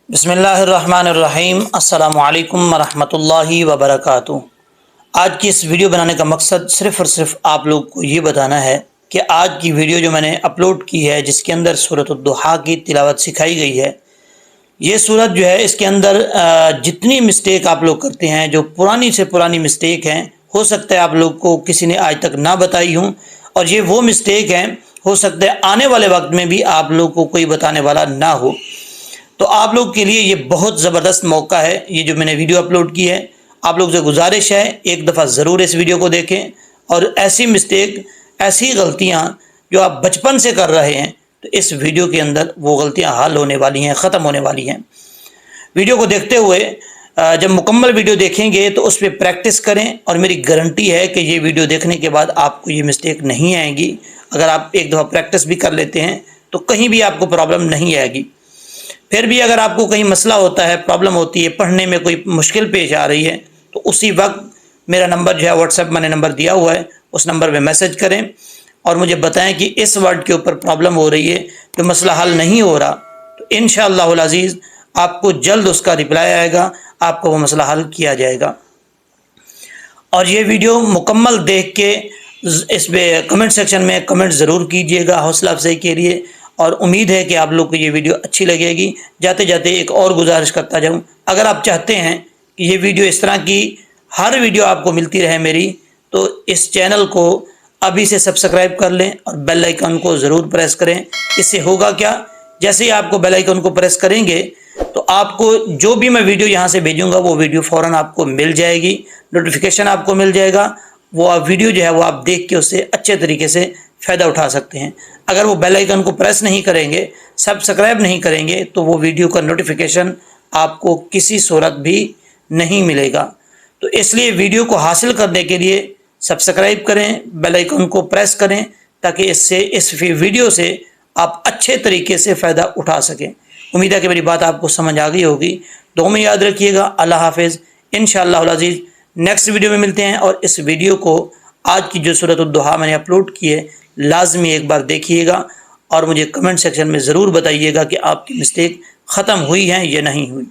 بسم اللہ الرحمن الرحیم۔ السلام علیکم ورحمۃ اللہ وبرکاتہ۔ آج کی اس ویڈیو بنانے کا مقصد صرف اور صرف آپ لوگ کو یہ بتانا ہے کہ آج کی ویڈیو جو میں نے اپلوڈ کی ہے، جس کے اندر سورۃ الضحیٰ کی تلاوت سکھائی گئی ہے، یہ سورت جو ہے اس کے اندر جتنی مسٹیک آپ لوگ کرتے ہیں، جو پرانی سے پرانی مسٹیک ہیں، ہو سکتا ہے آپ لوگ کو کسی نے آج تک نہ بتائی ہوں، اور یہ وہ مسٹیک ہیں ہو سکتا ہے آنے والے وقت میں بھی آپ لوگ کو کوئی بتانے والا نہ ہو۔ تو آپ لوگ کے لیے یہ بہت زبردست موقع ہے، یہ جو میں نے ویڈیو اپلوڈ کی ہے۔ آپ لوگ سے گزارش ہے ایک دفعہ ضرور اس ویڈیو کو دیکھیں، اور ایسی مسٹیک، ایسی غلطیاں جو آپ بچپن سے کر رہے ہیں، تو اس ویڈیو کے اندر وہ غلطیاں حل ہونے والی ہیں، ختم ہونے والی ہیں۔ ویڈیو کو دیکھتے ہوئے جب مکمل ویڈیو دیکھیں گے تو اس پہ پریکٹس کریں، اور میری گارنٹی ہے کہ یہ ویڈیو دیکھنے کے بعد آپ کو یہ مسٹیک نہیں آئے گی۔ اگر آپ ایک دفعہ پریکٹس بھی کر لیتے ہیں تو کہیں بھی آپ کو پرابلم نہیں آئے گی۔ پھر بھی اگر آپ کو کہیں مسئلہ ہوتا ہے، پرابلم ہوتی ہے، پڑھنے میں کوئی مشکل پیش آ رہی ہے، تو اسی وقت میرا نمبر جو ہے واٹس ایپ میں نے نمبر دیا ہوا ہے، اس نمبر پہ میسج کریں اور مجھے بتائیں کہ اس ورڈ کے اوپر پرابلم ہو رہی ہے، جو مسئلہ حل نہیں ہو رہا، تو انشاءاللہ العزیز آپ کو جلد اس کا رپلائی آئے گا، آپ کو وہ مسئلہ حل کیا جائے گا۔ اور یہ ویڈیو مکمل دیکھ کے اس پہ کمنٹ سیکشن میں کمنٹ ضرور کیجئے گا حوصلہ افزائی کے لیے، اور امید ہے کہ آپ لوگ کو یہ ویڈیو اچھی لگے گی۔ جاتے جاتے ایک اور گزارش کرتا جاؤں، اگر آپ چاہتے ہیں کہ یہ ویڈیو اس طرح کی ہر ویڈیو آپ کو ملتی رہے میری، تو اس چینل کو ابھی سے سبسکرائب کر لیں اور بیل آئیکن کو ضرور پریس کریں۔ اس سے ہوگا کیا، جیسے ہی آپ کو بیل آئیکن کو پریس کریں گے تو آپ کو جو بھی میں ویڈیو یہاں سے بھیجوں گا وہ ویڈیو فوراً آپ کو مل جائے گی، نوٹیفیکیشن آپ کو مل جائے گا، وہ ویڈیو جو ہے وہ آپ دیکھ کے اس سے اچھے طریقے سے فائدہ اٹھا سکتے ہیں۔ اگر وہ بیل آئیکن کو پریس نہیں کریں گے، سبسکرائب نہیں کریں گے، تو وہ ویڈیو کا نوٹیفیکیشن آپ کو کسی صورت بھی نہیں ملے گا۔ تو اس لیے ویڈیو کو حاصل کرنے کے لیے سبسکرائب کریں، بیل آئیکن کو پریس کریں، تاکہ اس ویڈیو سے آپ اچھے طریقے سے فائدہ اٹھا سکیں۔ امید ہے کہ میری بات آپ کو سمجھ آ گئی ہوگی۔ دعا میں یاد رکھیے گا۔ اللہ حافظ۔ انشاءاللہ العزیز نیکسٹ ویڈیو میں ملتے ہیں، اور اس ویڈیو کو آج کی جو سورۃ الضحیٰ میں نے اپلوڈ کی ہے لازمی ایک بار دیکھیے گا، اور مجھے کمنٹ سیکشن میں ضرور بتائیے گا کہ آپ کی مسٹیک ختم ہوئی ہیں یا نہیں ہوئی۔